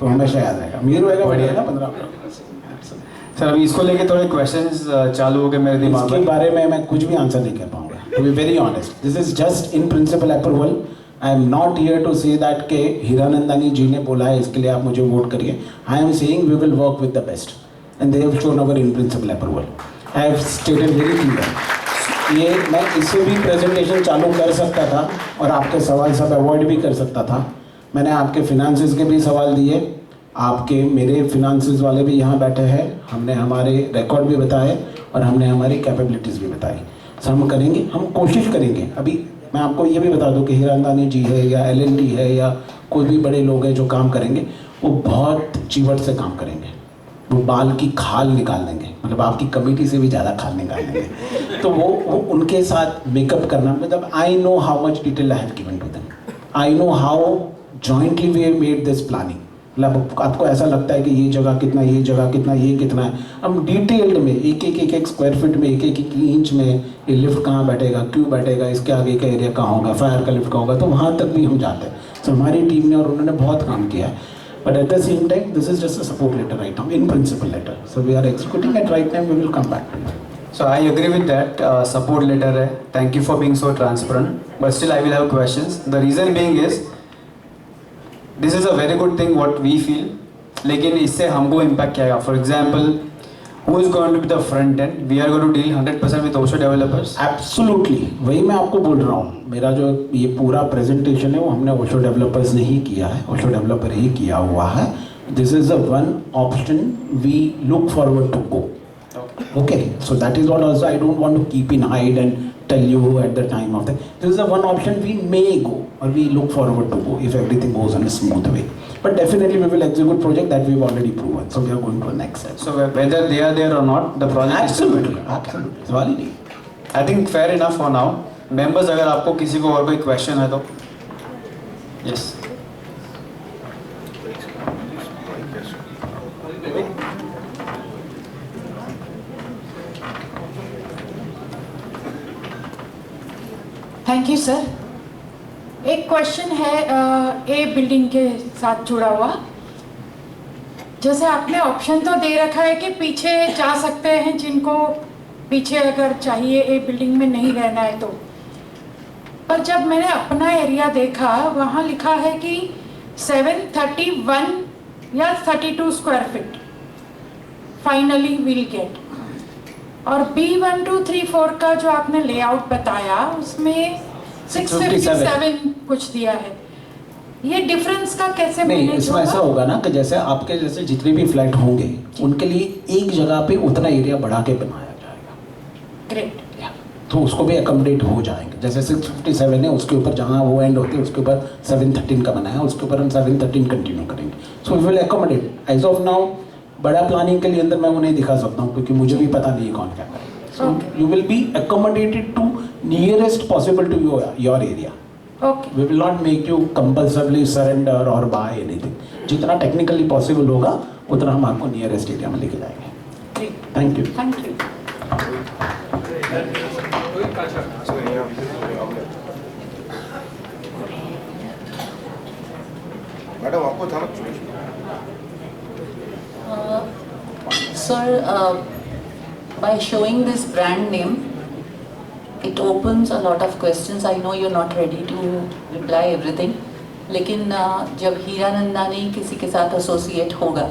तो हमेशा याद आएगा। मीर होएगा बढ़िया ना 15। सर अभी इसको लेके थोड़े क्वेश्चंस चालू हो गए मेरे दिमाग इसके में। बारे में मैं कुछ भी आंसर नहीं कर पाऊंगा, to be very honest. This is just in principle approval. I am not here to say that के हीरानंदानी जी ने बोला है इसके लिए आप मुझे वोट करिए। I am saying we will work with the best and they have shown our in principle approval. I have stated very clear. ये मैं इससे भी प्रेजेंटेशन चालू कर सकता था और आपके सवाल सब अवॉइड भी कर सकता था। मैंने आपके फिनांसेस के भी सवाल दिए, आपके मेरे फिनांसेस वाले भी यहाँ बैठे हैं, हमने हमारे रिकॉर्ड भी बताए और हमने हमारी कैपेबिलिटीज़ भी बताई। सो हम करेंगे, हम कोशिश करेंगे। अभी मैं आपको ये भी बता दूं कि हीरानंदानी जी है या LNT है या कोई भी बड़े लोग हैं जो काम करेंगे, वो बहुत चिवट से काम करेंगे। वो बाल की खाल निकाल देंगे, मतलब आपकी कमेटी से भी ज़्यादा खाल निकाल देंगे। तो वो उनके साथ मेकअप करना, मतलब I know how much detail I have given to them, I know how jointly we have made this planning. मतलब आपको ऐसा लगता है कि ये जगह कितना, ये जगह कितना, ये कितना है, हम डिटेल्ड में एक स्क्वायर फीट में, एक इंच में ये लिफ्ट कहाँ बैठेगा, क्यों बैठेगा, इसके आगे का एरिया कहाँ होगा, फायर का लिफ्ट कहाँ होगा, तो वहाँ तक भी हम जाते हैं। सो हमारी टीम ने और उन्होंने बहुत काम किया है। But at the same time this is just a support letter right now, in principle letter. So we are executing at right time, we will come back to that. So I agree with that. Support letter है. Thank you for being so transparent. But still I will have questions. The reason being is this is a very good thing what we feel. लेकिन इससे हमको impact क्या आएगा? For example, who is going to be the front end? We are going to deal 100% with Osho developers. Absolutely, वही मैं आपको बोल रहा हूँ। मेरा जो ये पूरा प्रेजेंटेशन है वो हमने ओशो डेवलपर्स ने ही किया है, ओशो डेवलपर ही किया हुआ है। This is the one option we look forward to go. Okay, so that is what also I don't want to keep in hide and tell you at the time of the. This is the one option we may go or we look forward to go if everything goes in a smooth way. But definitely we will execute project that we've already proven. So we are going to the next step. So whether they are there or not, the project Absolutely, absolutely. सवाल ही नहीं। I think fair enough for now. Members, अगर आपको किसी को और कोई question है तो yes. Thank you sir. एक क्वेश्चन है ए बिल्डिंग के साथ जुड़ा हुआ। जैसे आपने ऑप्शन तो दे रखा है कि पीछे जा सकते हैं जिनको पीछे अगर चाहिए ए बिल्डिंग में नहीं रहना है तो, पर जब मैंने अपना एरिया देखा वहाँ लिखा है कि 731 या 32 square feet finally will get, और B1234 का जो आपने लेआउट बताया उसमें 657 कुछ दिया है। ये डिफरेंस का कैसे नहीं, मैनेज इसमें होगा? ऐसा होगा ना कि जैसे आपके जैसे जितने भी फ्लैट होंगे उनके लिए एक जगह पे उतना एरिया बढ़ा के बनाया जाएगा। ग्रेट। तो उसको भी अकोमोडेट हो जाएंगे। जैसे 657 है उसके ऊपर जहाँ वो एंड होते हैं उसके ऊपर 713 का बनाया है, उसके ऊपर हम 713 कंटिन्यू करेंगे। So we will accommodate. As of now बड़ा प्लानिंग के लिए अंदर मैं उन्हें दिखा सकता हूँ क्योंकि मुझे भी पता नहीं है कौन क्या करेगा। So you will be accommodated to nearest possible to your area. Okay. We will not make you compulsorily surrender और बाय एनीथिंग। जितना टेक्निकली पॉसिबल होगा उतना हम आपको नियरेस्ट एरिया में लेके जाएंगे। Thank you. Thank you. Madam आपको था ना? Sir, by showing this brand name, it opens a lot of questions. I know you're not ready to reply everything. लेकिन जब हीरानंदानी किसी के साथ एसोसिएट होगा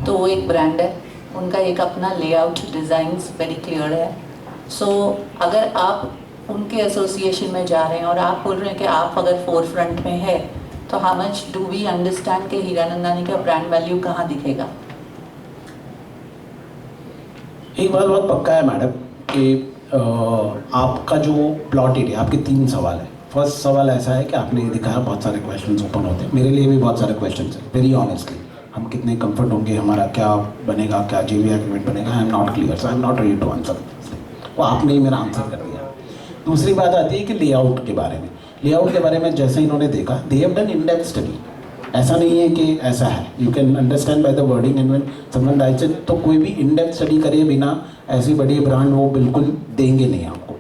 तो वो एक ब्रांड है, उनका एक अपना लेआउट डिज़ाइंस वेरी क्लियर है। सो अगर आप उनके एसोसिएशन में जा रहे हैं और आप बोल रहे हैं कि आप अगर फोर फ्रंट में है तो how much do we understand कि हीरानंदानी का ब्रांड वैल्यू कहाँ दिखेगा? एक बात बहुत पक्का है मैडम कि आपका जो प्लॉट एरिया, आपके 3 सवाल है। फर्स्ट सवाल ऐसा है कि आपने ये दिखाया बहुत सारे क्वेश्चंस ओपन होते हैं, मेरे लिए भी बहुत सारे क्वेश्चंस हैं। वेरी ऑनेस्टली हम कितने कंफर्ट होंगे, हमारा क्या बनेगा, क्या JV एग्रीमेंट बनेगा, I am not clear, so I am not ready to answer. वो आपने ही मेरा आंसर कर दिया। दूसरी बात आती है कि लेआउट के बारे में। लेआउट के बारे में जैसे इन्होंने देखा, they have done in depth study. ऐसा नहीं है कि ऐसा है, you can understand by the wording and when someone rights it. तो कोई भी इन डेप्थ स्टडी करे बिना ऐसी बड़ी ब्रांड वो बिल्कुल देंगे नहीं आपको।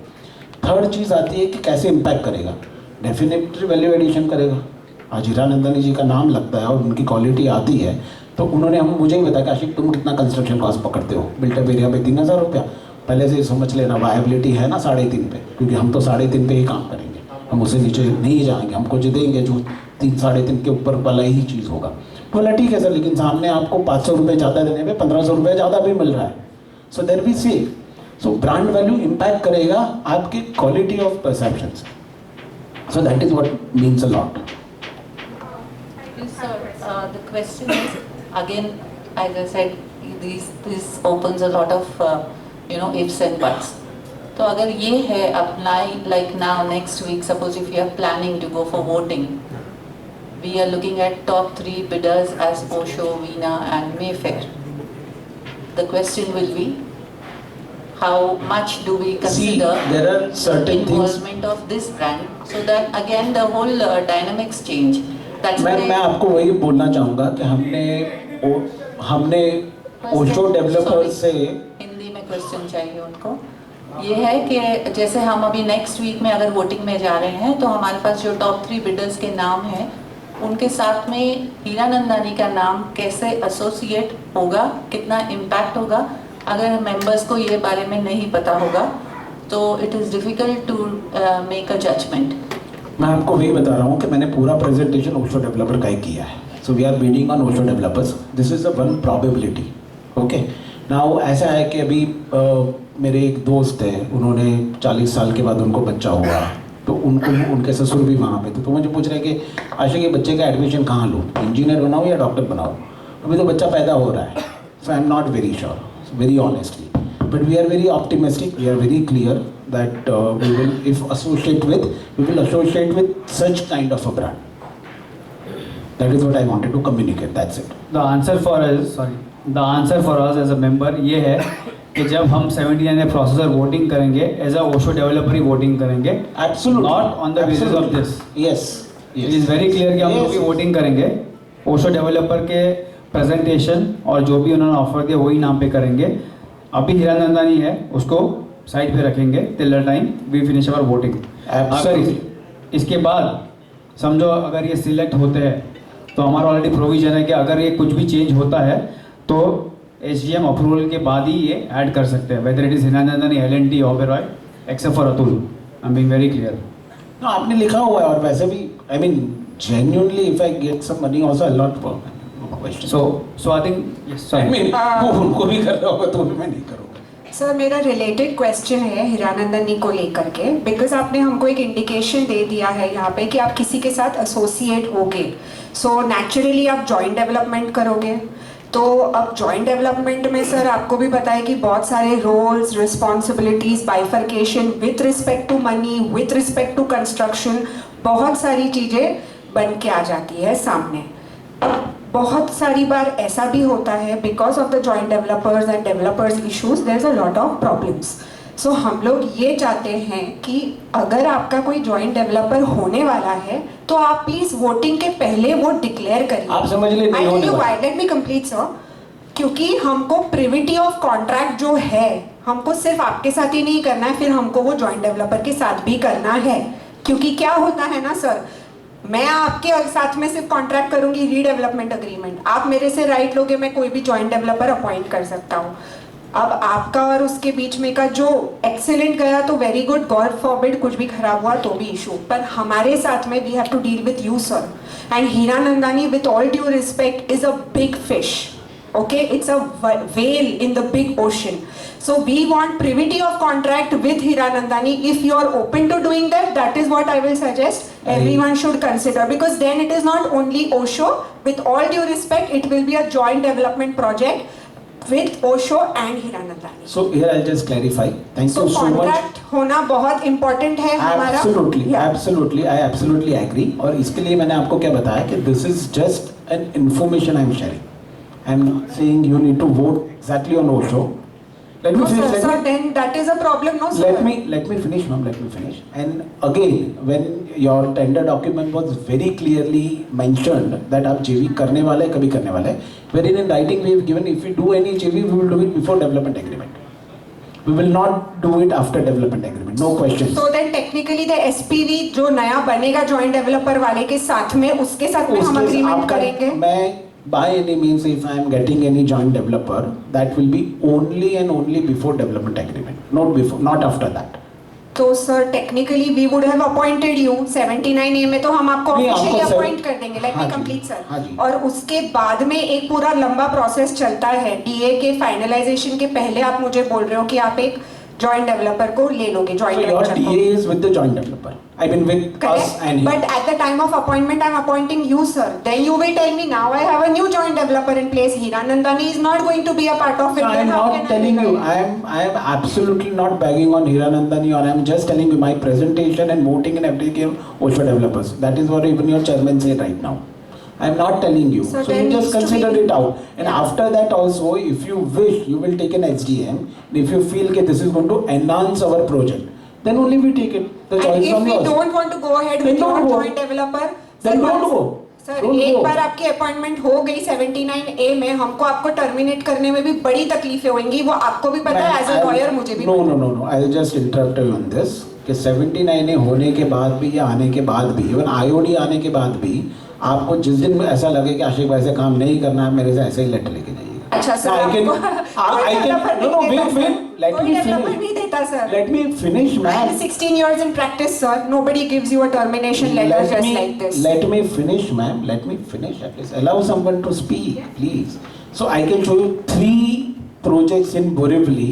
थर्ड चीज़ आती है कि कैसे इम्पैक्ट करेगा। डेफिनेटली वैल्यू एडिशन करेगा, आज हीरानंदानी जी का नाम लगता है और उनकी क्वालिटी आती है, तो उन्होंने हम मुझे ही बताया कि आशिक तुम कितना कंस्ट्रक्शन कॉस्ट पकड़ते हो, बिल्टअप एरिया पे 3,000 रुपया, पहले से समझ लेना वायबिलिटी है ना 3.5 पे, क्योंकि हम तो 3.5 पे ही काम करेंगे, हम उससे नीचे नहीं जाएंगे, हमको जो देंगे जो 3-3.5 के ऊपर वाला ही चीज़ होगा। बोला ठीक है सर, लेकिन सामने आपको 500 रुपये ज़्यादा देने पे 1,500 रुपये ज़्यादा भी मिल रहा है, so there be safe. So brand value impact करेगा आपकी quality of perception, so that is what means a lot. Sir, the question is again, as I said, this opens a lot of ifs and buts. तो अगर ये है apply like now next week, suppose if you are planning to go for voting, we are looking at top 3 bidders as Osho, Veena and Mayfair. The question will be, how much do we consider there are certain things. involvement of this brand, so that again the whole dynamics change. That's why मैं आपको वही बोलना चाहूँगा कि हमने Osho developer से हिंदी में question चाहिए उनको। ये है कि जैसे हम अभी नेक्स्ट वीक में अगर वोटिंग में जा रहे हैं तो हमारे पास जो टॉप 3 बिडर्स के नाम हैं उनके साथ में हीरानंदानी का नाम कैसे एसोसिएट होगा, कितना इम्पैक्ट होगा, अगर मेंबर्स को ये बारे में नहीं पता होगा तो it is difficult to make a judgement. मैं आपको वही बता रहा हूँ कि मैंने पूरा प्रेजेंटेशन ओशो डेवलपर का ही किया है। So we are bidding on Osho developers, this is a one probability. Okay, now ऐसा है कि अभी मेरे एक दोस्त है, उन्होंने 40 साल के बाद उनको बच्चा हुआ, तो उनको उनके ससुर भी वहाँ पे थे, तो मुझे पूछ रहे कि आशिक ये बच्चे का एडमिशन कहाँ लूँ, इंजीनियर बनाऊँ या डॉक्टर बनाऊँ? अभी तो बच्चा पैदा हो रहा है, so I am not very sure, very honestly, but we are very optimistic, we are very clear that we will, if associate with, we will associate with such kind of a brand. That is what I wanted to communicate. That's it. The answer for us as a member ये है कि जब हम 79 processor voting करेंगे as a Osho developer ही voting करेंगे, Absolutely. Not on the basis of this. Yes. It is very clear कि हम लोग भी वोटिंग करेंगे ओशो डेवलपर के प्रेजेंटेशन और जो भी उन्होंने ऑफर दिया वही नाम पे करेंगे। अभी हीरानंदानी है उसको साइड पे रखेंगे till the time we finish our voting. अगर इसके बाद समझो अगर ये सिलेक्ट होते हैं तो हमारा ऑलरेडी प्रोविजन है कि अगर ये कुछ भी चेंज होता है तो एसजीएम अप्रूवल के बाद ही ये ऐड कर सकते हैं, whether it is Hiranandani, L&T, Oberoi, except for Atul. I am being very clear. No, आपने लिखा हुआ है और वैसे भी I mean genuinely if I get some money also I'll not work. No question. So I think yes, I mean वो उनको भी कर रहा होगा तो मैं नहीं करूँगा। सर मेरा रिलेटेड क्वेश्चन है हीरानंदानी को लेकर के, बिकॉज आपने हमको एक इंडिकेशन दे दिया है यहाँ पे कि आप किसी के साथ एसोसिएट होगे, सो नेचुरली आप जॉइंट डेवलपमेंट करोगे। तो अब जॉइंट डेवलपमेंट में सर आपको भी पता है कि बहुत सारे roles, responsibilities, bifurcation with respect to money, with respect to construction, बहुत सारी चीज़ें बन के आ जाती है सामने। अब बहुत सारी बार ऐसा भी होता है because of the joint developers and developers issues there is a lot of problems. So हम लोग ये चाहते हैं कि अगर आपका कोई जॉइंट डेवलपर होने वाला है तो आप प्लीज वोटिंग के पहले वो डिक्लेयर करिए। आप समझ ले नहीं होने वाला। लेट मी कंप्लीट सर, क्योंकि हमको प्रिविटी ऑफ कॉन्ट्रैक्ट जो है हमको सिर्फ आपके साथ ही नहीं करना है, फिर हमको वो जॉइंट डेवलपर के साथ भी करना है। क्योंकि क्या होता है ना सर, मैं आपके साथ में सिर्फ कॉन्ट्रैक्ट करूंगी रीडेवलपमेंट अग्रीमेंट, आप मेरे से राइट लोगे, मैं कोई भी जॉइंट डेवलपर अपॉइंट कर सकता हूँ। अब आपका और उसके बीच में का जो एक्सेलेंट गया तो वेरी गुड, गॉड फॉरबिड कुछ भी खराब हुआ तो भी इशू, पर हमारे साथ में we have to deal with you sir. And Hiranandani with all due respect is a big fish, okay, it's a whale in the big ocean, so we want privity of contract with Hiranandani. If you are open to doing that, that is what I will suggest everyone should consider, because then it is not only Osho, with all due respect it will be a joint development project with Osho and Hiranandani. So here I'll just clarify. Thank you so much. contract होना बहुत important है हमारा। Absolutely, Yeah. absolutely, I absolutely agree. और इसके लिए मैंने आपको क्या बताया कि this is just an information I'm sharing. I'm not saying you need to vote exactly on Osho. Let me No finish. sir, sir, then that is a problem, no sir. Let me finish, ma'am. Let me finish. And again, when your tender document was very clearly mentioned that आप JV करने वाले कभी करने वाले, wherein in writing we have given if we do any JV we will do it before development agreement. We will not do it after development agreement. No questions. So then technically the SPV जो नया बनेगा joint developer वाले के साथ में उसके साथ में हम agreement करेंगे. मैं by any means, if I am getting any joint developer, that will be only and only before development agreement, not before, not after that. तो sir technically we would have appointed you 79A में तो हम आपको नहीं, officially आपको appoint कर देंगे. Late हाँ मी जी, कंप्लीट हाँ सर. जी. और उसके बाद में एक पूरा लंबा प्रोसेस चलता है. डीए के फाइनलाइजेशन के पहले आप मुझे बोल रहे हो कि आप एक जॉइंट डेवलपर को ले लोगे, So जॉइंट your वेंचर को. DA is with the joint developer. I mean with us Correct. and him. But at the time of appointment, I'm appointing you, sir. Then you will tell me now I have a new joint developer in place. Hiranandani is not going to be a part of it. So I am Then how not can telling I you. I am absolutely not bagging on Hiranandani, or I am just telling you my presentation and voting and everything Osho developers. That is what even your chairman said right now. I am not telling you. So So there you just needs to consider be- it out. And Yeah. after that also, if you wish, you will take an SDM. And if you feel that this is going to enhance our project, then only we take it. The And choice is if on we yours. don't want to go ahead Then with your don't go. joint developer, Then don't go. Sir Don't एक go. बार आपकी appointment हो गई 79A में, हमको आपको terminate करने में भी बड़ी तकलीफें होंगी. वो आपको भी पता है, एज अ लॉयर मुझे भी नो पता no no no I just interrupt you on this कि 79A होने के बाद भी या आने के बाद भी, इवन IOD आने के बाद भी, आपको जिस दिन ऐसा लगे कि आशिक भाई से काम नहीं करना है, मेरे से ऐसे ही लेटर लेके जाइएगा. अच्छा सर, I can- कोई I can- developer no, no, नहीं wait, देता, wait. sir. Let कोई me developer finish. नहीं देता sir. Let me finish, I ma'am. have 16 years in practice, sir. Nobody gives you a termination letter just like this. Let me finish, ma'am. Let me finish at least. Allow someone to speak, please. So I can show you 3 projects in Borivali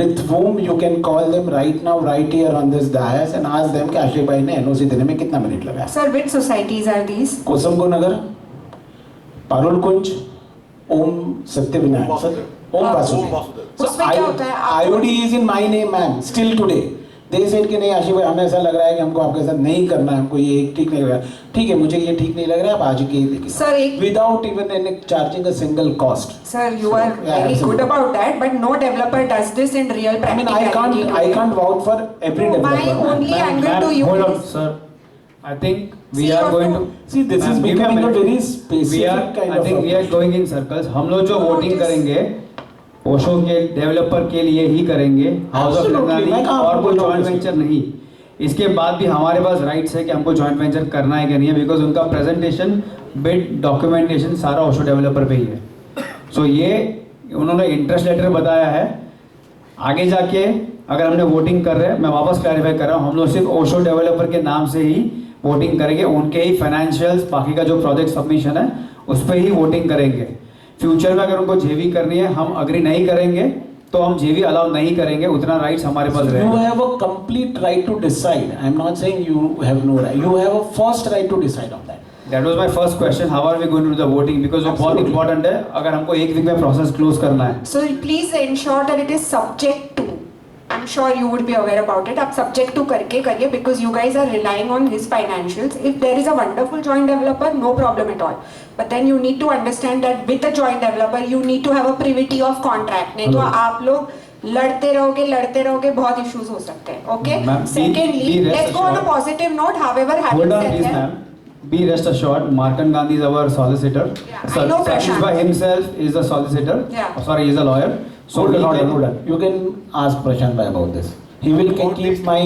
with whom you can call them right now, right here on this dais and ask them कि आशिक भाई ने NOC देने में कितना minute लगाया. Sir, which societies are these? कोसमगो नगर, पारुल कुंज, ओम सत्यविनायक, ओम हाँ, वासुदेव. उसमें क्या होता है? IOD is in my name, ma'am. Still today. They said कि नहीं आशिफ भाई, हमें ऐसा लग रहा है कि हमको आपके साथ नहीं करना है, हमको ये ठीक नहीं लग रहा. ठीक है, मुझे ये ठीक नहीं लग रहा है, आप आज के देखिए. Sir, एक Without even any charging a single cost. Sir, you are Yeah, very absolutely. good about that, but no developer does this in real I mean, practicality. I can't vouch for every No, developer. my ma'am. only Ma'am, angle to you hold on, is- sir. I think we See are your going phone. to. See, this is Ma'am, give me becoming a minute. very specific We are. kind I of think we are approach. going in circles. हम लोग जो No, voting just- करेंगे ओशो के developer के लिए ही करेंगे, house of Absolutely, मैं लखनऊ कहाँ और आपको कोई बोल रहा जॉइंट हूँ वेंचर नहीं. इसके बाद भी हमारे पास राइट्स है कि हमको जॉइंट वेंचर करना है कि नहीं है, बिकॉज उनका प्रेजेंटेशन बिड डॉक्यूमेंटेशन सारा ओशो डेवलपर पे ही है. सो ये उन्होंने इंटरेस्ट लेटर बताया है. आगे जाके अगर हमने वोटिंग कर रहे हैं, मैं वापस क्लैरिफाई कर रहा हूँ, हम लोग सिर्फ ओशो डेवलपर के नाम से ही वोटिंग करेंगे, उनके ही फाइनेंशियल्स, बाकी का जो प्रोजेक्ट सबमिशन है उस पर ही वोटिंग करेंगे. फ्यूचर में अगर उनको जेवी करनी है, हम अग्री नहीं करेंगे तो हम जेवी अलाउ नहीं करेंगे, उतना राइट्स हमारे पास You रहेगा. have a complete right to decide. I'm not saying you have no right. You have a first right to decide on that. That was my first question, how are we going to do the voting, because वो बहुत Absolutely. Important है. अगर हमको एक week में process close करना है. So please ensure that it is subject to. I'm sure you would be aware about it. आप subject to करके करिए because you guys are relying on his financials. If there is a wonderful joint developer, no problem at all. But then you need to understand that with a joint developer, you need to have a privity of contract. नहीं तो आप लोग लड़ते रहोगे, बहुत issues हो सकते हैं. Okay. Ma'am, Secondly, be rest let's go on a assured. positive note. However, having Hold on, said please, that, ma'am. Be rest assured, Markan Gandhi is our solicitor. Yeah, I know Satisfied Prashant. himself is a solicitor. Yeah. Oh, sorry, he is a lawyer. So Hold he on, can- hold on. You can ask Prashant Bhai about this. He will keep my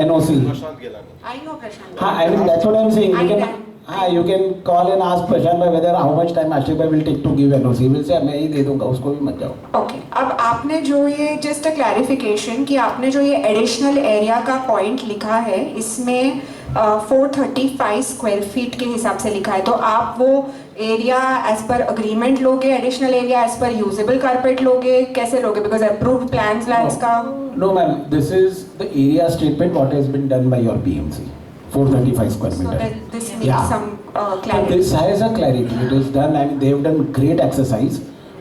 NOC. Prashant Gelani. I know Prashant. हाँ, I mean that's what I'm saying. You I can, can. हाँ, you can call and ask Prashant Bhai whether how much time Ashik Bhai will take to give NOC. He will say मैं ही दे दूँगा, उसको भी मत जाओ. Okay अब आपने जो ये जस्ट अ क्लैरिफिकेशन कि आपने जो ये एडिशनल एरिया का पॉइंट लिखा है इसमें 435 स्क्वायर फीट के हिसाब से लिखा है, तो आप वो एरिया एज पर अग्रीमेंट लोगे, additional area as per usable carpet लोगे, कैसे लोगे? बिकॉज अप्रूव्ड प्लान्स का No, ma'am. This is the area statement what has been done by your PMC. 435 square so meter. that this needs Yeah. some So clarity. this has a clarity. It is done and they have done great exercise.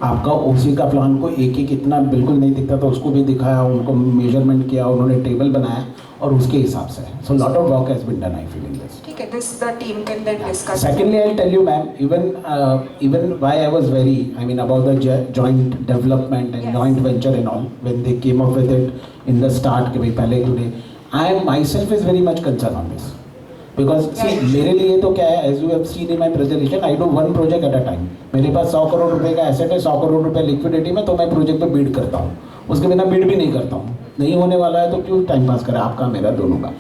आपका ओसी का plan को एक एक इतना बिल्कुल नहीं दिखता था, उसको भी दिखाया, उनको मेजरमेंट किया, उन्होंने टेबल बनाया और उसके हिसाब से. So lot of work has been done. I feel in this. ठीक है, this the team can then discuss. Secondly, I'll tell you, ma'am, even why I was very, I mean, about the joint development and Yes. joint venture and all, when they came up with it in the start, कि भाई पहले क्यों नहीं, I myself is very much concerned on this. Because मेरे लिए तो क्या है, as you have seen in my presentation, I do one project at a time. मेरे पास 100 करोड़ रुपए का एसेट है, 100 करोड़ रुपए लिक्विडिटी में, तो मैं प्रोजेक्ट पे बीड करता हूँ. उसके बिना बीड भी नहीं करता हूँ. नहीं होने वाला है तो क्यों टाइम पास करें, आपका मेरा दोनों का.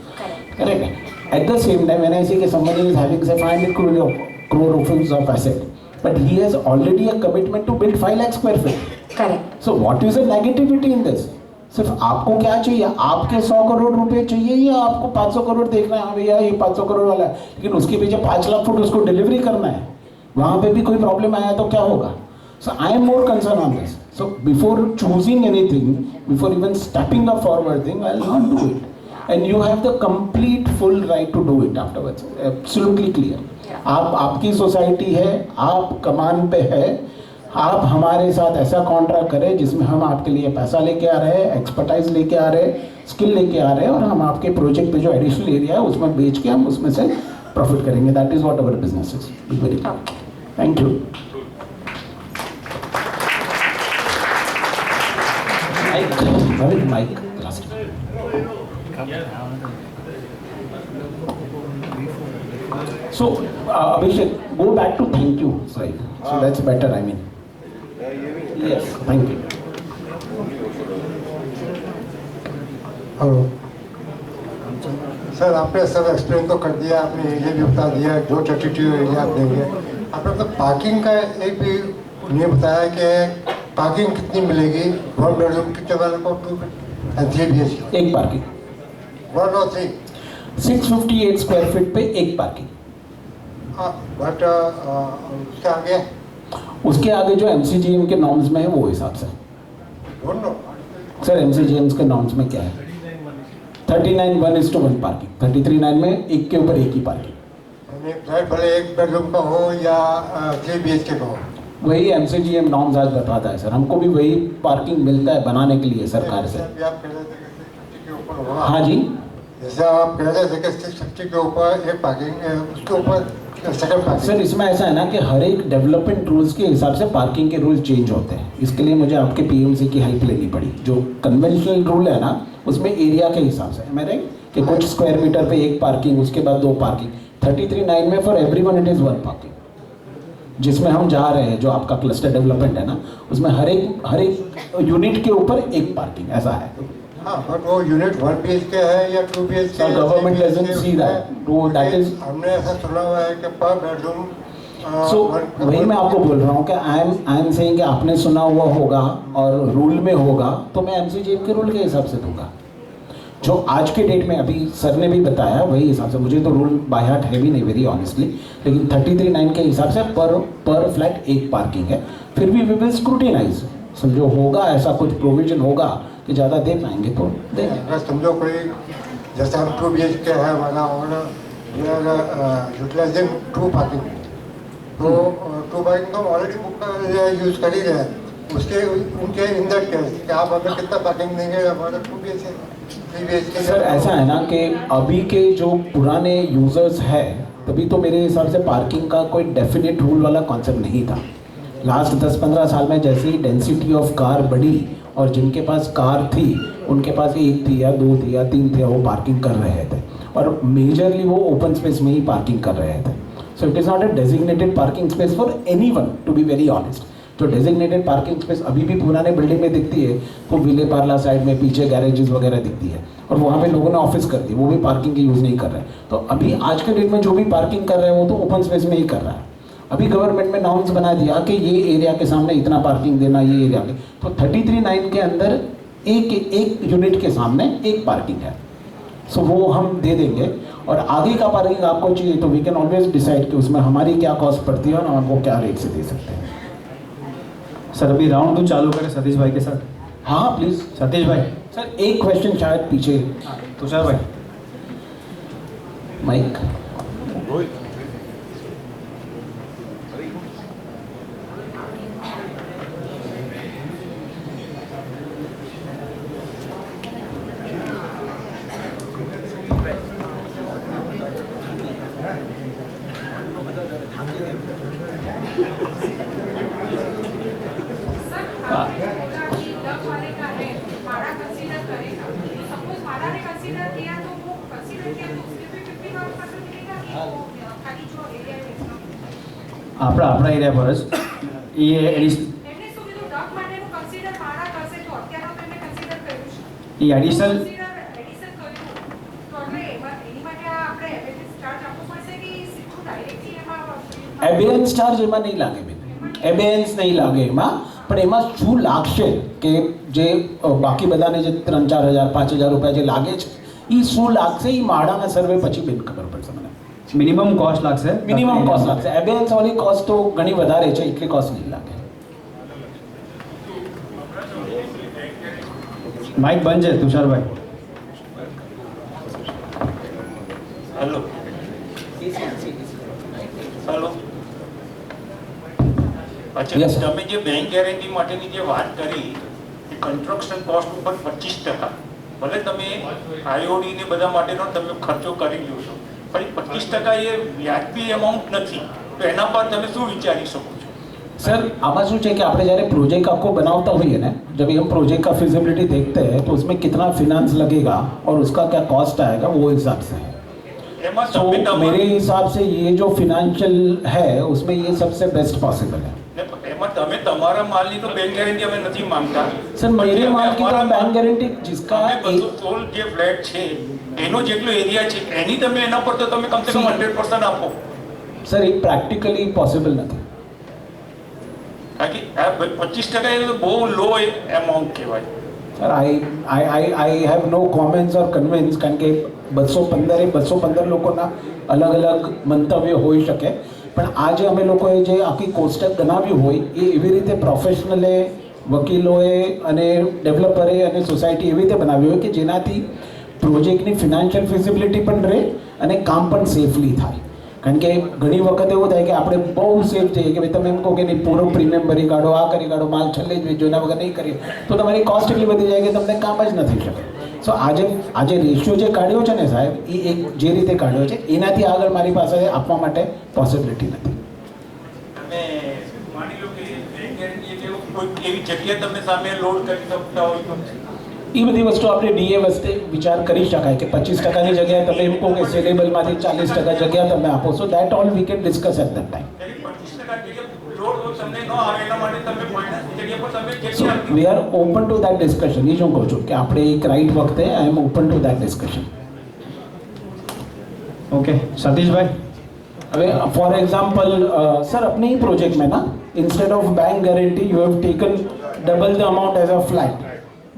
करेक्ट है. एट द सेम टाइम मैंने ऐसे कि समबडी इज हैविंग से 500 crore rupees of asset, but he has already a commitment to build 5 lakh square feet. Correct. So what is the negativity in this? सिर्फ आपको क्या चाहिए, आपके 100 करोड़ रुपए चाहिए या आपको 500 करोड़ देखना है, हाँ भैया ये 500 करोड़ वाला है, लेकिन उसके पीछे 5 लाख फुट उसको डिलीवरी करना है, वहां पे भी कोई प्रॉब्लम आया तो क्या होगा. So I am more concern on this. So before choosing anything, before even stepping up forward thing, I will not do it. And you have the complete full right to do it afterwards. Absolutely clear. आप, आपकी society है, आप कमान पे है, आप हमारे साथ ऐसा कॉन्ट्रैक्ट करें जिसमें हम आपके लिए पैसा लेके आ रहे हैं, एक्सपर्टाइज लेके आ रहे हैं, स्किल लेके आ रहे हैं, और हम आपके प्रोजेक्ट पे जो एडिशनल एरिया है उसमें बेच के हम उसमें से प्रॉफिट करेंगे. That is what our business is. Be very thank you. Mic So, Abhishek, go back to thank you slide. So that's better, I mean. Yes, thank you. Hello sir, आपने सब एक्सप्लेन तो कर दिया, आपने ये भी बता दिया जो 32 एरिया आप देंगे. आपने तो पार्किंग का एक भी नहीं बताया कि पार्किंग कितनी मिलेगी, 1 बेडरूम कितने वाले को, 2 and 3 BHK. एक पार्किंग 1 और 3. 658 स्क्वायर फीट पे एक पार्किंग. बट उसके आगे उसके आगे जो MCGM के नॉर्म्स में है वो हिसाब से. डोंट नो सर MCGM के नॉर्म्स में क्या है, 39:1:1 पार्किंग. 33:9 में एक के ऊपर एक ही पार्किंग. फ्लैट भले 1 बेडरूम का हो या 3 BHK का हो, वही MCGM नॉर्म्स आज बताता है सर. हमको भी वही पार्किंग मिलता है बनाने के लिए सरकार से. जैसे आप कह रहे थे कि 650 के ऊपर होगा. हाँ जी, जैसे आप कह रहे थे कि 650 के ऊपर एक पार्किंग, उसके ऊपर सेकंड पार्किंग. सर इसमें ऐसा है ना कि हर एक डेवलपमेंट रूल्स के हिसाब से पार्किंग के रूल चेंज होते हैं. इसके लिए मुझे आपके PMC की हेल्प लेनी पड़ी. जो कन्वेंशनल रूल है ना उसमें एरिया के हिसाब से है राइट, कि कुछ स्क्वायर मीटर पे एक पार्किंग, उसके बाद 2 पार्किंग. 33:9 में for everyone it is 1 parking. जिसमें हम जा रहे हैं जो आपका क्लस्टर डेवलपमेंट है ना, उसमें हर एक यूनिट के ऊपर एक पार्किंग ऐसा है. हाँ, बट वो यूनिट 1 BHK है या 2 BHK Sir, government doesn't see that. No, that is. हमने ऐसा सुना हुआ है कि पर बेडरूम. So वही मैं आपको बोल रहा हूँ कि आई एम सेइंग कि आपने सुना हुआ होगा और रूल में होगा, तो मैं MCGM के रूल के हिसाब से दूंगा. जो आज के डेट में अभी सर ने भी बताया वही हिसाब से. मुझे तो रूल बाय हार्ट है भी नहीं वेरी ऑनेस्टली, लेकिन 33:9 के हिसाब से पर फ्लैट एक पार्किंग है. फिर भी वी विल स्क्रूटिनाइज. समझो होगा ऐसा कुछ प्रोविजन होगा कि ज़्यादा दे पाएंगे तो देंगे. अगर समझो कोई जैसे हम 2 BHK है हमारा, और यूटिलाइजिंग 2 पार्किंग, तो 2 पार्किंग तो ऑलरेडी बुक यूज़ कर ही रहे हैं. उसके उनके इन दैट केस कि आप अगर कितना पार्किंग देंगे हमारा 2 BHK 3 BHK. सर ऐसा है ना कि अभी के जो पुराने यूजर्स है, तभी तो मेरे हिसाब से पार्किंग का कोई डेफिनेट रूल वाला कॉन्सेप्ट नहीं था. लास्ट 10-15 साल में जैसे ही डेंसिटी ऑफ कार बढ़ी और जिनके पास कार थी उनके पास 1 थी या 2 थी या 3 थे, वो पार्किंग कर रहे थे, और मेजरली वो ओपन स्पेस में ही पार्किंग कर रहे थे. So it is not a designated parking space for anyone, to be very honest. जो डेजिग्नेटेड पार्किंग स्पेस अभी भी पुराने बिल्डिंग में दिखती है वो विले पार्ला साइड में पीछे गैरेजेस वगैरह दिखती है, और वहाँ पे लोगों ने ऑफिस कर दी, वो भी पार्किंग की यूज़ नहीं कर रहे. तो अभी आज के डेट में जो भी पार्किंग कर रहे हैं वो तो ओपन स्पेस में ही कर रहा है. अभी गवर्नमेंट में नॉर्म्स बना दिया कि ये एरिया के सामने इतना पार्किंग देना, ये एरिया के, तो 33:9 के अंदर एक यूनिट के सामने एक पार्किंग है. सो वो हम दे देंगे, और आगे का पार्किंग आपको चाहिए तो वी कैन ऑलवेज डिसाइड कि उसमें हमारी क्या कॉस्ट पड़ती है और हम वो क्या रेट से दे सकते हैं. सर अभी राउंड 2 चालू करें सतीश भाई के साथ. हाँ प्लीज सतीश भाई. सर एक क्वेश्चन शायद पीछे. तुषार भाई. माइक. આપણા એરિયા પર જ એ એડિશનલ એમને શું કીધું ડક માટેનું કન્સિડર મારા કરશે તો અત્યારનો તો એમને કન્સિડર કર્યું છે એ એડિશનલ એડિશન કર્યું તો એટલે એની માટે આપણે એબિલિટી ચાર્જ આપવો પડશે કે સીધું ડાયરેક્ટલી એમાં એબેન્સ ચાર્જ એમાં નહીં લાગે બેન, એબેન્સ નહીં લાગે એમાં, પણ એમાં શું લાગશે કે જે બાકી બધાને જે 3-4 હજાર 5 હજાર રૂપિયા જે લાગે છે એ શું લાગશે એ માળાના સર્વે પછી બેન ખબર પડશે મને. મિનિમમ કોસ્ટ લાગશે. મિનિમમ કોસ્ટ લાગશે, એબેન્સ વાળી કોસ્ટ તો ઘણી વધારે છે, એટલી કોસ્ટ નહીં લાગે. માઇક બંધ છે તુષારભાઈ. હેલો હેલો અચ્છા, Yes, sir. તમે જે બેંક ગેરંટી માટેની જે વાત કરી એ કન્સ્ટ્રક્શન કોસ્ટ ઉપર 25%, ભલે તમે આઈઓડી ને બધા માટેનો તમે ખર્ચો કરી લ્યો છો, પણ એ 25% એ વ્યાજબી એમાઉન્ટ નથી, તો એના પર તમે શું વિચારી શકો છો? सर आमा શું છે કે આપણે જ્યારે प्रोजेक्ट आपको बनाता हुई ना, जब हम प्रोजेक्ट का फिजिबिलिटी देखते हैं तो उसमें कितना फिनांस लगेगा और उसका क्या कॉस्ट आएगा वो हिसाब से है. એમાં तो તમે मेरे हिसाब से ये जो फिनेंशियल है उसमें ये सबसे बेस्ट पॉसिबल है. એમાં તમે તમારા માલની તો બેંક ગેરંટી અમે નથી માંગતા. सर मेरे પછી माल की तो અમારા बैंक गारंटी जिसका અમે 216 જે ફ્લેટ છે એનો જેટલો એરિયા છે એની તમે એના પર તો તમે કમસે કમ 100% આપો. सर ये प्रैक्टिकली पॉसिबल नहीं. કારણ કે આ 25% એ તો બહુ લો એમાઉન્ટ કહેવાય. Sir I have no comments और कन्विन्स, કારણ કે 215 લોકોના અલગ અલગ મંતવ્ય હોઈ શકે, પણ આજે અમે લોકોએ જે આખી કોષ્ટક બનાવ્યું હોય એ એવી રીતે પ્રોફેશનલે, વકીલોએ અને ડેવલપરે અને સોસાયટી એવી રીતે બનાવ્યું હોય કે જેનાથી પ્રોજેક્ટની ફિનાન્શિયલ ફિઝિબિલિટી પણ રહે અને કામ પણ સેફલી થાય. કારણ કે ઘણી વખત એવું થાય કે આપણે બહુ સેફ જઈએ કે ભાઈ તમે એમ કહો કે નહીં પૂરો પ્રીમિયમ ભરી કાઢો, આ કરી કાઢો, માલ છેલ્લે જ વેચો, એના વગર નહીં કરીએ તો તમારી કોસ્ટ એટલી વધી જાય કે તમને કામ જ નથી શકે. સો આજે રેશિયો જે કાઢ્યો છે ને સાહેબ, એ એક જે રીતે કાઢ્યો છે એનાથી આગળ મારી પાસે આપવા માટે પોસિબિલિટી નથી. તમે માની લો કે બેંક ગેરંટી એટલે કોઈ એવી જગ્યાએ તમે સામે લોડ કરી શકતા હોય તો એ બધી વસ્તુ આપણે ડીએ વસ્તે વિચાર કરી શકાય કે 25%ની જગ્યાએ તમે એમ કહો કે સેલેબલમાંથી 40% જગ્યા તમે આપો, so that all we can discuss at that time. ત્યારે 25% જગ્યા લોડ તમને ન આવે એના માટે તમે ફાઇનાન્સ જગ્યા પર તમે સો જગ્યા આપી. We are open to that discussion. એ જ હું કહું છું કે આપણે એક રાઈટ વખતે I am open to that discussion. Okay Satish भाई. હવે ફોર એક્ઝામ્પલ સર अपने ही प्रोजेक्ट में ना instead of bank guarantee you have taken double the amount as a flat.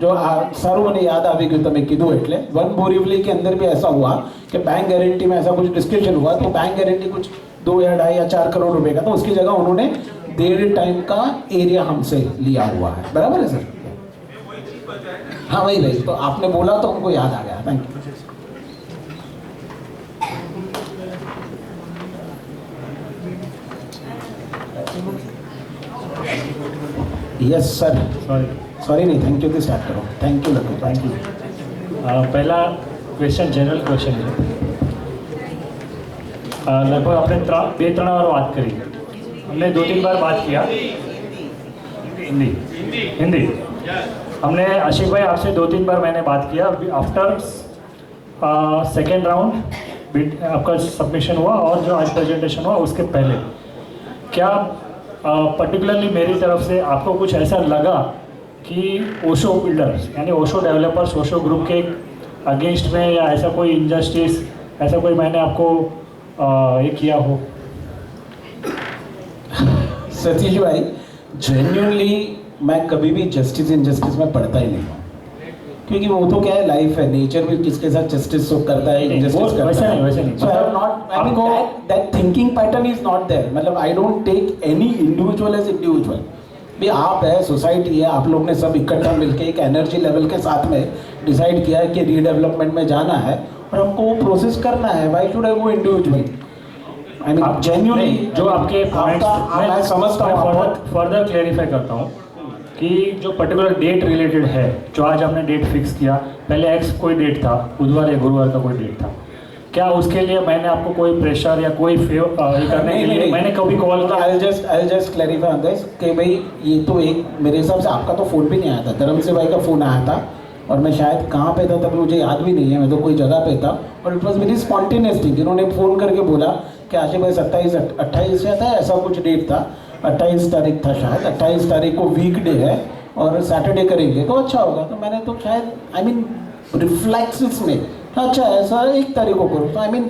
जो सारू मैंने याद आ गई તમે કીધું એટલે वन बोरीवली के अंदर भी ऐसा हुआ कि बैंक गारंटी में ऐसा कुछ डिस्कशन हुआ तो बैंक गारंटी कुछ 2 या 2.5 या 4 करोड़ रुपए का, तो उसकी जगह उन्होंने 1.5 टाइम का एरिया हमसे लिया हुआ है. बराबर है सर? हाँ वही, तो आपने बोला तो हमको याद आ गया. Thank you. Yes sir. Sorry नहीं, थैंक यू થી સ્ટાર્ટ કરો. થેન્ક યુ લખો. Thank you. पहला क्वेश्चन जनरल क्वेश्चन है. लगभग आपने 2-3 बार बात करी, हमने 2-3 बार बात किया हिंदी. हमने आशिक भाई आपसे 2-3 बार मैंने बात किया आफ्टर सेकेंड राउंड आपका सबमिशन हुआ और जो आज प्रेजेंटेशन हुआ उसके पहले. क्या पर्टिकुलरली मेरी तरफ से आपको कुछ ऐसा लगा कि ओशो बिल्डर्स यानी ओशो डेवलपर्स ओशो ग्रुप के अगेंस्ट में या ऐसा कोई इनजस्टिस, ऐसा कोई मैंने आपको ये किया हो? सतीश भाई जेन्युइनली मैं कभी भी जस्टिस इनजस्टिस में पढ़ता ही नहीं हूँ, क्योंकि वो तो क्या है लाइफ है, नेचर भी किसके साथ जस्टिस तो करता है, इनजस्टिस करता है. वैसे नहीं. So I have not, I mean that thinking pattern is not there. मतलब I don't take any individual as individual. भी आप है, सोसाइटी है, आप लोग ने सब इकट्ठा मिलके एक एनर्जी लेवल के साथ में डिसाइड किया है कि रीडेवलपमेंट में जाना है और हमको वो प्रोसेस करना है. Why should I go individually? I mean genuinely जो आपके मैं समझता हूँ. फर्दर क्लेरिफाई करता हूँ कि जो पर्टिकुलर डेट रिलेटेड है, जो आज आपने डेट फिक्स किया, पहले एक्स कोई डेट था, बुधवार या गुरुवार का कोई डेट था, क्या उसके लिए मैंने आपको कोई प्रेशर या कोई फेवर करने के लिए मैंने कभी कॉल किया? I just clarify on this कि भाई ये तो एक मेरे हिसाब से आपका तो फ़ोन भी नहीं आया था, धर्म से भाई का फ़ोन आया था और मैं शायद कहाँ पे था तभी मुझे याद भी नहीं है, मैं तो कोई जगह पे था और it was very spontaneous thing. इन्होंने फ़ोन करके बोला कि आशिक भाई 28 से था, ऐसा कुछ डेट था, 28 तारीख था शायद, 28 तारीख को वीकडे है और सैटरडे करेंगे तो अच्छा होगा। तो मैंने तो शायद आई मीन रिफ्लेक्सेस में अच्छा ऐसा 1 तारीख को करो। तो I mean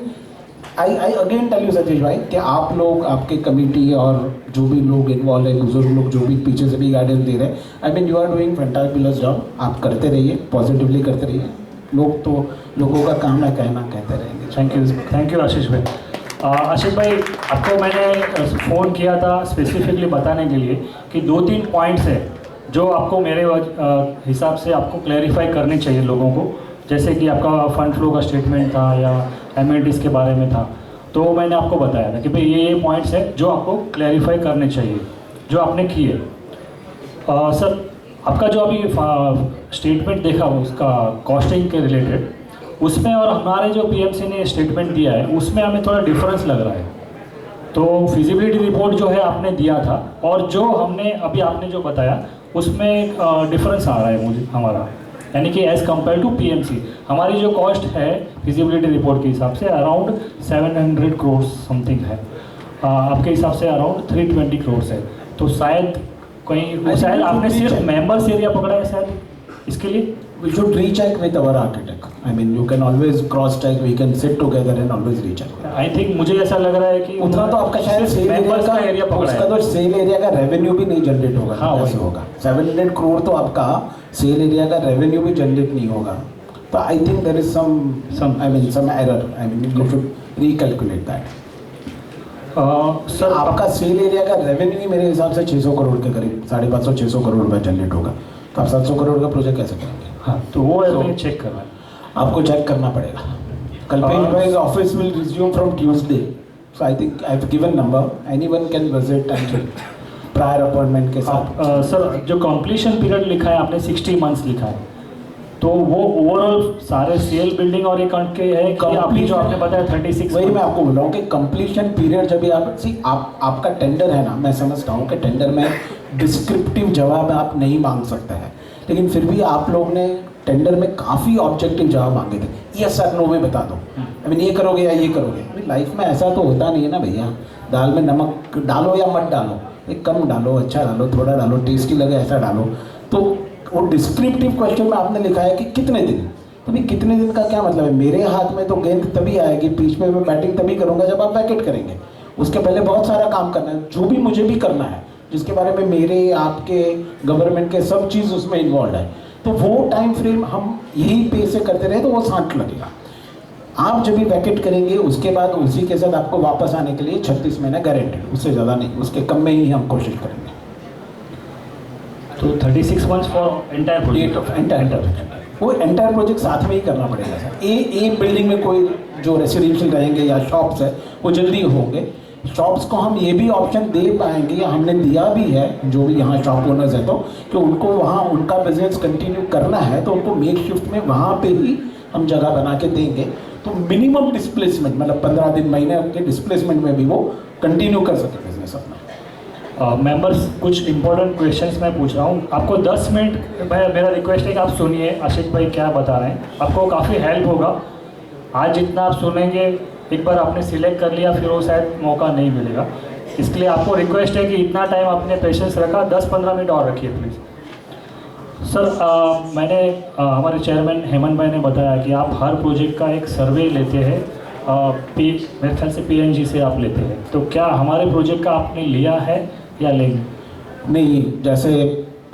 I again tell you Satish भाई कि आप लोग, आपके कमेटी और जो भी लोग इन्वॉल्व है, बुजुर्ग लोग जो भी पीछे से भी गाइडेंस दे रहे हैं, I mean you are doing fantastic job. आप करते रहिए, पॉजिटिवली करते रहिए। लोग तो लोगों का काम है कहना, कहते रहेंगे। थैंक यू आशीष भाई। आशीष भाई, आपको मैंने फ़ोन किया था स्पेसिफिकली बताने के लिए कि 2-3 पॉइंट्स है जो आपको मेरे हिसाब से आपको क्लैरिफाई करने चाहिए लोगों को। जैसे कि आपका फंड फ्लो का स्टेटमेंट था या एमिनिटीज़ के बारे में था, तो मैंने आपको बताया था कि भाई ये पॉइंट्स है जो आपको क्लैरिफाई करने चाहिए, जो आपने किए। सर, आपका जो अभी स्टेटमेंट देखा उसका कॉस्टिंग के रिलेटेड, उसमें और हमारे जो पीएमसी ने स्टेटमेंट दिया है उसमें हमें थोड़ा डिफरेंस लग रहा है। तो फिजिबिलिटी रिपोर्ट जो है आपने दिया था और जो हमने अभी आपने जो बताया उसमें डिफरेंस आ रहा है मुझे हमारा, यानी कि एज़ कम्पेयर टू पीएमसी हमारी जो कॉस्ट है फिजिबिलिटी रिपोर्ट के हिसाब से अराउंड 700 करोड़ समथिंग है, आपके हिसाब से अराउंड 320 करोड़ है। तो शायद शायद आपने सिर्फ मेंबर्स एरिया पकड़ा है शायद इसके लिए। We should recheck with our architect. I mean, you can always cross check. We can sit together and always recheck. I think मुझे ऐसा लग रहा है कि उतना तो आपका शायद सेल एरिया का उसका तो सेल एरिया का रेवेन्यू भी नहीं जनरेट होगा। हाँ, वैसे होगा 700 करोड़ तो आपका सेल एरिया का रेवेन्यू भी जनरेट नहीं होगा। तो I think there is some error. I mean you should recalculate that. Sir, आपका सेल एरिया का रेवेन्यू ही मेरे हिसाब से 600 करोड़ के करीब 550-600 करोड़ रुपये जनरेट होगा। तो आप 700 करोड़ का प्रोजेक्ट कैसे करेंगे? हाँ, तो वो है चेक करना है, आपको चेक करना पड़ेगा। कल्पेश भाई office will resume from Tuesday, so I think I have given number, anyone can visit and prior appointment के साथ। सर, जो कंप्लीशन पीरियड लिखा है आपने 60 मंथ्स लिखा है, तो वो ओवरऑल सारे सेल बिल्डिंग और एक के है कि आपने जो आपने बताया 36। वही मैं आपको बोल रहा हूँ कि कंप्लीशन पीरियड जब आप आपका टेंडर है ना, मैं समझता हूँ कि टेंडर में डिस्क्रिप्टिव जवाब आप नहीं मांग सकते हैं, लेकिन फिर भी आप लोग ने टेंडर में काफ़ी ऑब्जेक्टिव जवाब मांगे थे। यस सर नो में बता दो, आई मीन ये करोगे या ये करोगे। अभी लाइफ में ऐसा तो होता नहीं है ना भैया, दाल में नमक डालो या मत डालो, एक कम डालो, अच्छा डालो, थोड़ा डालो, टेस्टी लगे ऐसा डालो। तो वो डिस्क्रिप्टिव क्वेश्चन में आपने लिखा है कि कितने दिन, तो भी कितने दिन का क्या मतलब है? मेरे हाथ में तो गेंद तभी आएगी, पिच पे मैं बैटिंग तभी करूँगा जब आप वैकेट करेंगे। उसके पहले बहुत सारा काम करना है, जो भी मुझे भी करना है, जिसके बारे में मेरे, आपके, गवर्नमेंट के सब चीज़ उसमें इन्वॉल्व है। तो वो टाइम फ्रेम हम यही पे से करते रहे तो वो सांठ लगेगा। आप जब भी वैकेट करेंगे उसके बाद उसी के साथ आपको वापस आने के लिए 36 महीने गारंटेड, उससे ज़्यादा नहीं, उसके कम में ही हम कोशिश करेंगे। तो 36 मंथ्स फॉर एंटायर प्रोजेक्ट, वो एंटायर प्रोजेक्ट साथ में ही करना पड़ेगा सर। ए बिल्डिंग में कोई जो रेसिडेंशियल रहेंगे या शॉप्स है वो जल्दी होंगे। शॉप्स को हम ये भी ऑप्शन दे पाएंगे, या हमने दिया भी है, जो भी यहाँ शॉप ओनर्स है तो कि उनको वहाँ उनका बिजनेस कंटिन्यू करना है तो उनको मेक शिफ्ट में वहाँ पे ही हम जगह बना के देंगे। तो मिनिमम डिस्प्लेसमेंट मतलब 15 दिन, महीने के डिस्प्लेसमेंट में भी वो कंटिन्यू कर सके बिजनेस अपना। मेंबर्स, कुछ इंपॉर्टेंट क्वेश्चंस मैं पूछ रहा हूँ आपको 10 मिनट। मेरा रिक्वेस्ट है कि आप सुनिए आशिक भाई क्या बता रहे हैं, आपको काफ़ी हेल्प होगा। आज जितना आप सुनेंगे, एक बार आपने सिलेक्ट कर लिया फिर वो शायद मौका नहीं मिलेगा, इसलिए आपको रिक्वेस्ट है कि इतना टाइम आपने पेशेंस रखा, 10-15 मिनट और रखिए प्लीज़। सर, मैंने हमारे चेयरमैन हेमंत भाई ने बताया कि आप हर प्रोजेक्ट का एक सर्वे लेते हैं, मेरे ख्याल से PNG से आप लेते हैं, तो क्या हमारे प्रोजेक्ट का आपने लिया है या लेंगे? नहीं, जैसे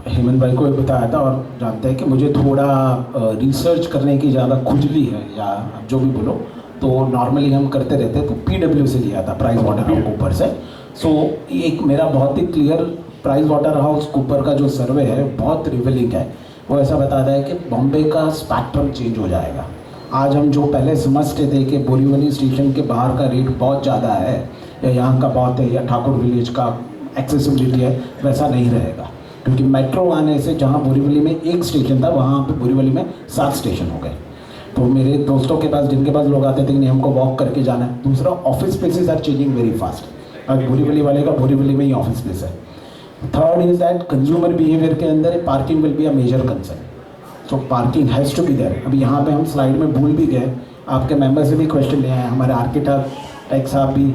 हेमंत भाई को बताया था और जानते हैं कि मुझे थोड़ा रिसर्च करने की ज़्यादा खुजली है, या आप जो भी बोलो, तो नॉर्मली हम करते रहते हैं। तो PW से लिया था, प्राइस वाटर हाउस कूपर से। सो एक मेरा बहुत ही clear Price Waterhouse Cooper का जो सर्वे है बहुत रिवीलिंग है। वो ऐसा बताता है कि बॉम्बे का स्पेक्ट्रम चेंज हो जाएगा। आज हम जो पहले समझते थे कि बोरीवली स्टेशन के बाहर का रेट बहुत ज़्यादा है, या यहाँ का बहुत है, या ठाकुर विलेज का एक्सेसिबिलिटी है, वैसा नहीं रहेगा। क्योंकि मेट्रो आने से जहाँ बोरीवली में एक स्टेशन था, वहाँ पे बोरीवली में 7 स्टेशन हो गए। तो मेरे दोस्तों के पास, जिनके पास लोग आते थे कि नहीं हमको वॉक करके जाना है। दूसरा, office spaces are changing very fast. अब बोरीवली वाले का बोरीवली में ही ऑफिस स्पेस है। Third is that consumer behaviour के अंदर parking will be a major concern, so parking has to be there. अभी यहाँ पे हम स्लाइड में भूल भी गए, आपके मेंबर से भी क्वेश्चन ले आए, हमारे आर्किटेक्ट साहब भी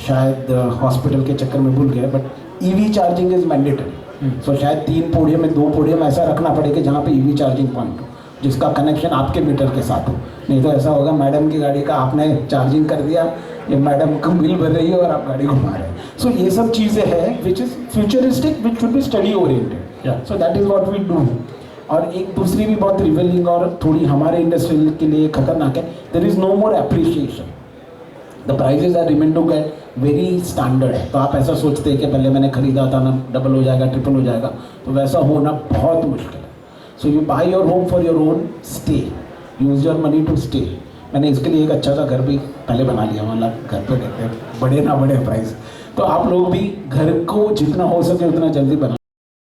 शायद हॉस्पिटल के चक्कर में भूल गए, but EV charging is mandatory. So शायद 3 पोडियम में 2 पोडियम ऐसा रखना पड़ेगा जहाँ पे ईवी चार्जिंग पॉइंट हो, जिसका कनेक्शन आपके मीटर के साथ हो। नहीं तो ऐसा होगा मैडम की गाड़ी का आपने चार्जिंग कर दिया, ये मैडम को बिल भर रही है और आप गाड़ी घुमा रहे हैं। सो ये सब चीज़ें हैं which is futuristic, which should be study oriented. So that is what we do. और एक दूसरी भी बहुत रिवेलिंग और थोड़ी हमारे इंडस्ट्री के लिए खतरनाक है, there is no more appreciation. The prices are remain to get very standard है। तो आप ऐसा सोचते हैं कि पहले मैंने खरीदा था ना, डबल हो जाएगा, ट्रिपल हो जाएगा, तो वैसा होना बहुत मुश्किल है। So you buy your home for your own stay, use your money to stay. मैंने इसके लिए एक अच्छा सा घर भी पहले बना लिया, मतलब घर पे कहते हैं बड़े ना बड़े प्राइस। तो आप लोग भी घर को जितना हो सके उतना जल्दी बना